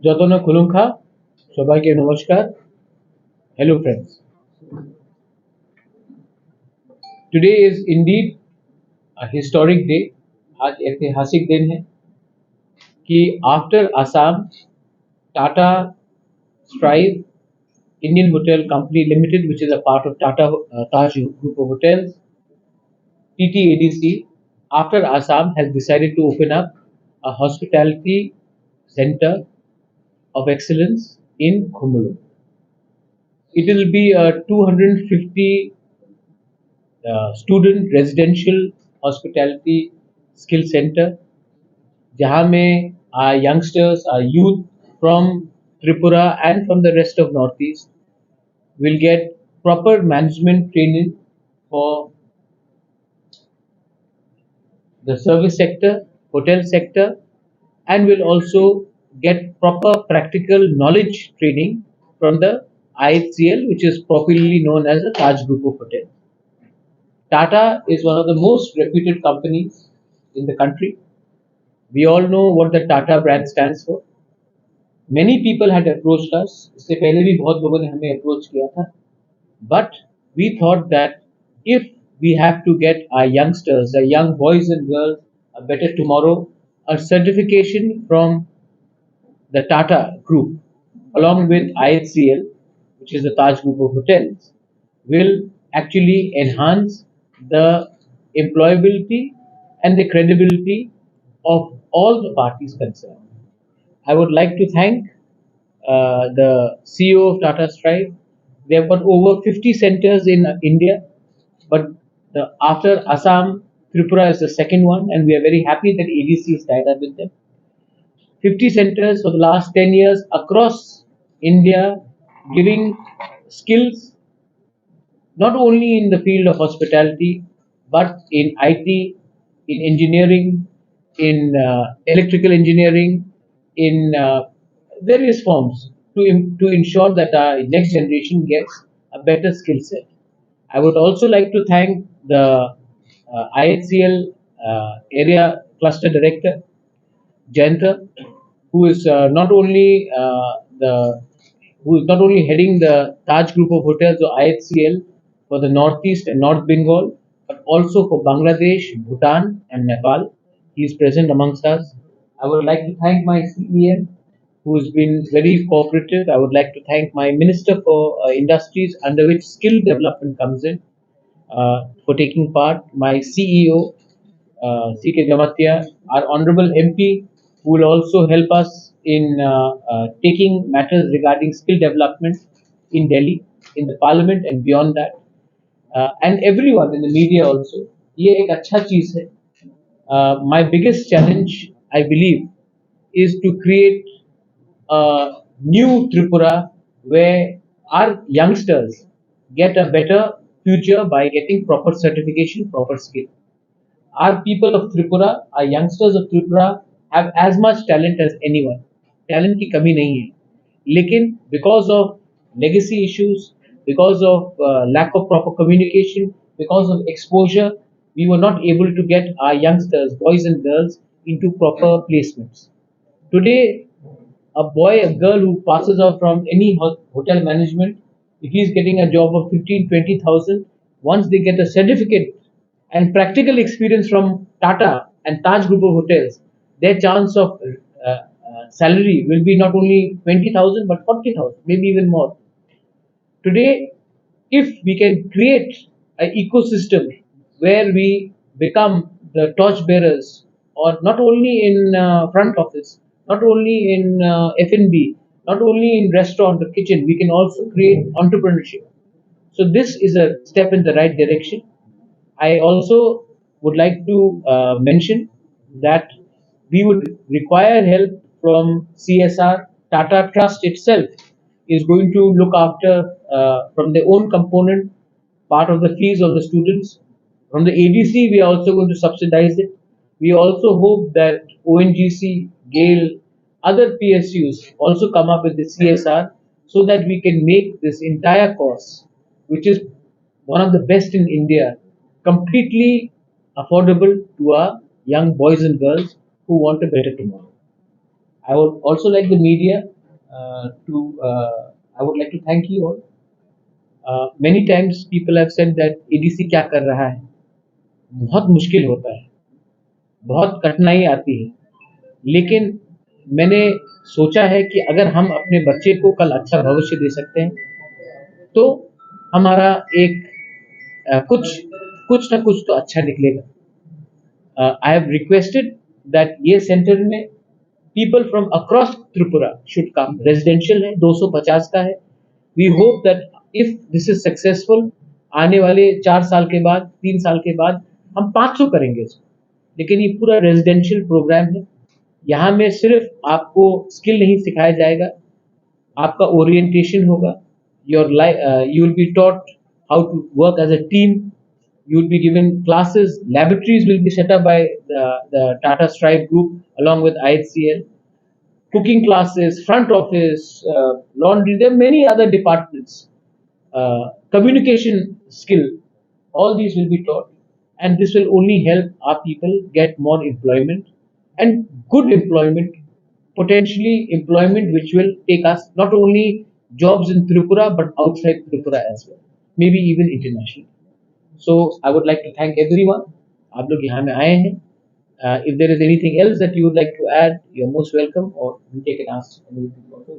যতন খুলুঙ্খা সবাইকে নমস্কার. Hello friends. Today is indeed a historic day. आज ऐतिहासिक दिन है कि after Assam, Tata Strive Indian Hotel Company Limited, which is a part of Tata Taj Group of Hotels, TTADC, after Assam has decided to open up a hospitality center of excellence in Khumulu. It will be a 250 student residential hospitality skill center जहाँ में our youngsters, our youth from Tripura and from the rest of Northeast will get proper management training for the service sector, hotel sector, and will also get proper practical knowledge training from the IHCL, which is popularly known as the Taj Group of Hotels. Tata is one of the most reputed companies in the country. We all know what the Tata brand stands for. Many people had approached us. इससे पहले भी बहुत लोगों ने हमें approach किया था. But we thought that if we have to get our youngsters, our young boys and girls, a better tomorrow, a certification from the Tata Group, along with IHCL, which is the Taj Group of Hotels, will actually enhance the employability and the credibility of all the parties concerned. I would like to thank the CEO of Tata Strive. They have got over 50 centers in India, but after Assam, Tripura is the second one, and we are very happy that ADC is tied up with them. 50 centers for the last 10 years across India, giving skills not only in the field of hospitality, but in IT, in engineering, in electrical engineering, in various forms to ensure that our next generation gets a better skill set. I would also like to thank the IHCL area cluster director, Jayanta, who is the who is not only heading the Taj Group of Hotels or IHCL for the Northeast and North Bengal, but also for Bangladesh, Bhutan, and Nepal. He is present amongst us. I would like to thank my CEM, who has been very cooperative. I would like to thank my Minister for Industries, under which skill development comes in, for taking part. My CEO, C.K. Jamatia, our Honorable MP, who will also help us in taking matters regarding skill development in Delhi, in the Parliament and beyond that, and everyone in the media also. ये एक अच्छा चीज है. My biggest challenge, I believe, is to create a new Tripura where our youngsters get a better future by getting proper certification, proper skill. Our people of Tripura, our youngsters of Tripura have as much talent as anyone. Talent की कमी नहीं है. लेकिन because of legacy issues, because of lack of proper communication, because of exposure, we were not able to get our youngsters, boys and girls, into proper placements. Today, a boy, a girl who passes out from any hotel management, if he is getting a job of 15, 20,000, once they get a certificate and practical experience from Tata and Taj Group of Hotels, their chance of salary will be not only 20,000 but 40,000, maybe even more. Today, if we can create an ecosystem where we become the torch bearers, or not only in front office, not only in F&B, not only in restaurant or kitchen, we can also create entrepreneurship. So this is a step in the right direction. I also would like to mention that we would require help from CSR. Tata Trust itself is going to look after from their own component part of the fees of the students. From the ADC, we are also going to subsidize it. We also hope that ONGC, GAIL, other PSUs also come up with the CSR so that we can make this entire course, which is one of the best in India, completely affordable to our young boys and girls who want a better tomorrow. I would also like the media to. I would like to thank you all. Many times people have said that ADC क्या कर रहा है, बहुत मुश्किल होता है, बहुत कठिनाई आती है, लेकिन मैंने सोचा है कि अगर हम अपने बच्चे को कल अच्छा भविष्य दे सकते हैं, तो हमारा एक कुछ कुछ ना कुछ तो अच्छा निकलेगा. आई हैव रिक्वेस्टेड दैट ये सेंटर में people from across Tripura should come. Residential है, 250 का है. We hope that if this is successful, आने वाले 4 साल के बाद, 3 साल के बाद हम 500 करेंगे इसको. लेकिन ये पूरा रेजिडेंशियल प्रोग्राम है. यहाँ में सिर्फ आपको स्किल नहीं सिखाया जाएगा, आपका ओरिएंटेशन होगा. Your life, you will be taught how to work as a team. You will be given classes. Laboratories will be set up by the Tata Stripe group along with IHCL. Cooking classes, front office, laundry. There are many other departments. Communication skill. All these will be taught, and this will only help our people get more employment and good employment, potentially employment which will take us not only jobs in Tripura but outside Tripura as well, maybe even internationally. So I would like to thank everyone. आप लोग यहाँ में आए हैं. If there is anything else that you would like to add, you're most welcome, or we can ask anything also.